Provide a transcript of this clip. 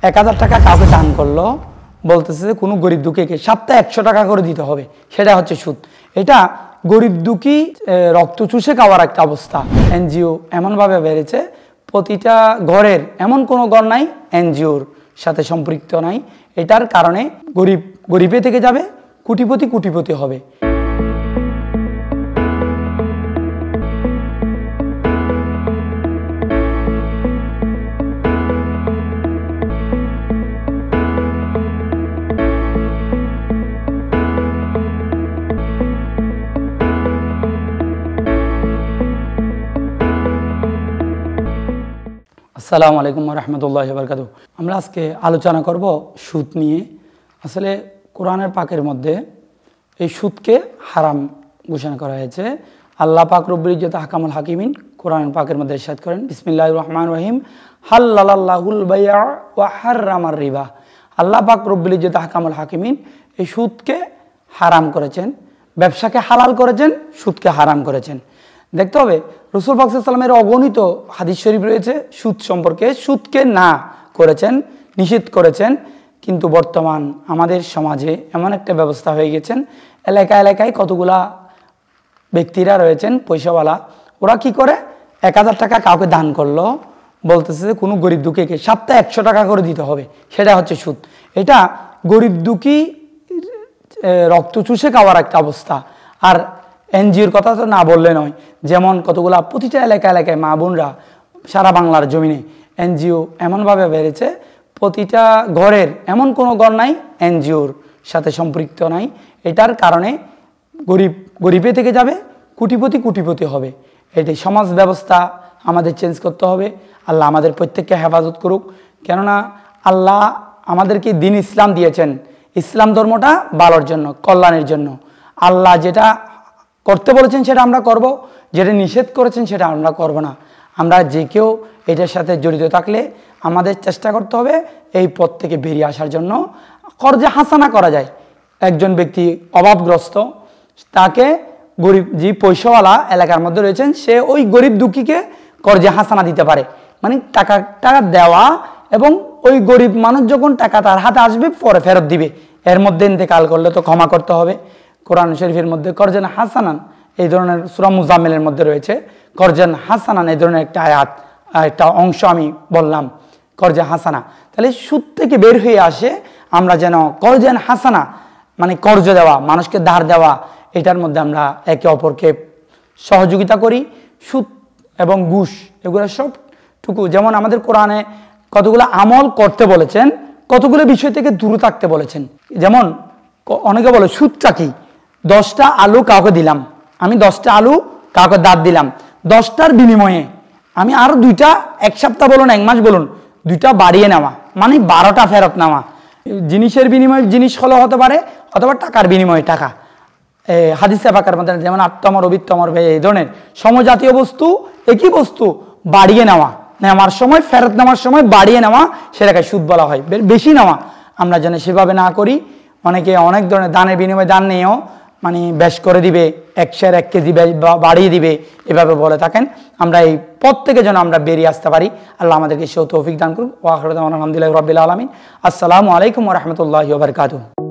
1000 টাকা কাউকে দান করলো, বলতেছে যে কোনো গরিব দুঃখীকে সপ্তাহে 100 টাকা করে দিতে হবে, সেটা হচ্ছে সুদ। এটা গরিব দুঃখী রক্ত চুষে খাওয়ার একটা অবস্থা। এনজিও এমনভাবে বেড়েছে, প্রতিটা ঘরের এমন কোনো ঘর নাই এনজিওর সাথে সম্পৃক্ত নাই। এটার কারণে গরিবে থেকে যাবে, কোটিপতি হবে। আসসালামু আলাইকুম ওয়া রাহমাতুল্লাহি ওয়া বারাকাতুহু। আমরা আজকে আলোচনা করব সুদ নিয়ে। আসলে কোরআনের পাকের মধ্যে এই সুদকে হারাম ঘোষণা করা হয়েছে। আল্লাহ পাক রব্বুল ইজ্জত আহকামুল হাকিমিন কোরআনের পাকের মধ্যে ইরশাদ করেন, বিসমিল্লাহির রহমানির রহিম, হাল্লালাল্লাহুল বাই'a ওয়া হাররামার রিবা। আল্লাহ পাক রব্বুল ইজ্জত আহকামুল হাকিমিন এই সুদকে হারাম করেছেন, ব্যবসাকে হালাল করেছেন, সুদকে হারাম করেছেন। দেখতে হবে রাসূল পাক সাল্লাল্লাহু আলাইহি ওয়াসাল্লামের অগণিত হাদিস শরীফ রয়েছে সুদ সম্পর্কে, সুদকে না করেছেন, নিষেধ করেছেন। কিন্তু বর্তমান আমাদের সমাজে এমন একটা ব্যবস্থা হয়ে গেছেন, এলাকায় কতগুলা ব্যক্তিরা রয়েছেন পয়সাওয়ালা, ওরা কি করে 1000 টাকা কাউকে দান করলো, বলতেছে যে কোনো গরিব দুঃখীকে সপ্তাহে 100 টাকা করে দিতে হবে, সেটা হচ্ছে সুদ। এটা গরিব দুঃখী রক্ত চুষে খাওয়ার একটা অবস্থা। আর এনজিওর কথা তো না বললে নয়, যেমন কতগুলা প্রতিটা এলাকায় মা বোনরা সারা বাংলার জমিনে এনজিও এমনভাবে বেড়েছে, প্রতিটা ঘরের এমন কোনো ঘর নাই এনজিওর সাথে সম্পৃক্ত নাই। এটার কারণে গরিবে থেকে যাবে, কোটিপতি হবে। এটি সমাজ ব্যবস্থা আমাদের চেঞ্জ করতে হবে। আল্লাহ আমাদের প্রত্যেককে হেফাজত করুক। কেননা আল্লাহ আমাদেরকে দিন ইসলাম দিয়েছেন, ইসলাম ধর্মটা ভালোর জন্য, কল্যাণের জন্য। আল্লাহ যেটা করতে বলেছেন সেটা আমরা করব, যেটা নিষেধ করেছেন সেটা আমরা করব না। আমরা যে কেউ এটার সাথে জড়িত থাকলে আমাদের চেষ্টা করতে হবে এই পথ থেকে বেরিয়ে আসার জন্য। কর্জে হাসানা করা যায়। একজন ব্যক্তি অভাবগ্রস্ত, তাকে গরিব যে পয়সাওয়ালা এলাকার মধ্যে রয়েছেন, সে ওই গরিব দুঃখীকে কর্জে হাসানা দিতে পারে, মানে টাকা দেওয়া, এবং ওই গরিব মানুষ যখন টাকা তার হাতে আসবে পরে ফেরত দিবে। এর মধ্যে ইন্তেকাল করলে তো ক্ষমা করতে হবে। কোরআন শরীফের মধ্যে করজেন হাসানান এই ধরনের সূরা মুজাম্মিলের মধ্যে রয়েছে, করজেন হাসানান এই ধরনের একটা আয়াত, একটা অংশ আমি বললাম, করজে হাসানা। তাহলে সুদ থেকে বের হয়ে আসে আমরা যেন করজেন হাসানা, মানে কর্জ দেওয়া, মানুষকে ধার দেওয়া, এটার মধ্যে আমরা একে অপরকে সহযোগিতা করি। সুদ এবং ঘুষ এগুলো সবটুকু, যেমন আমাদের কোরআনে কতগুলো আমল করতে বলেছেন, কতগুলো বিষয় থেকে দূরে থাকতে বলেছেন। যেমন অনেকে বলে সুদটা কি, 10টা আলু কাউকে দিলাম, আমি 10টা আলু কাউকে দাঁত দিলাম, 10টার বিনিময়ে আমি আরো 2টা, এক সপ্তাহ বলুন, 1 মাস বলুন, 2টা বাড়িয়ে নেওয়া, মানে 12টা ফেরত নেওয়া। জিনিসের বিনিময়ে জিনিস হলে হতে পারে, অথবা টাকার বিনিময়ে টাকা। হাদিসে পাকের মধ্যে যেমন আত্মমর অবিত্তমর এই ধরনের সমজাতীয় বস্তু, একই বস্তু বাড়িয়ে নেওয়ার সময়, ফেরত নেওয়ার সময় বাড়িয়ে নেওয়া, সেটাকে সুদ বলা হয়। বেশি নেওয়া আমরা যেন সেভাবে না করি। অনেকে অনেক ধরনের দানের বিনিময়ে দান নিয়েও মানে বেশ করে দিবে, 1 কেজি বাড়িয়ে দিবে, এভাবে বলে থাকেন। আমরা এই পথ থেকে যেন আমরা বেরিয়ে আসতে পারি। আল্লাহ আমাদেরকে সেই তৌফিক দান করুন। ওয়া আখিরু দাওয়ানা আলহামদুলিল্লাহি রাব্বিল আলামিন। আসসালামু আলাইকুম ওয়া রাহমাতুল্লাহি ওয়া বারাকাতুহু।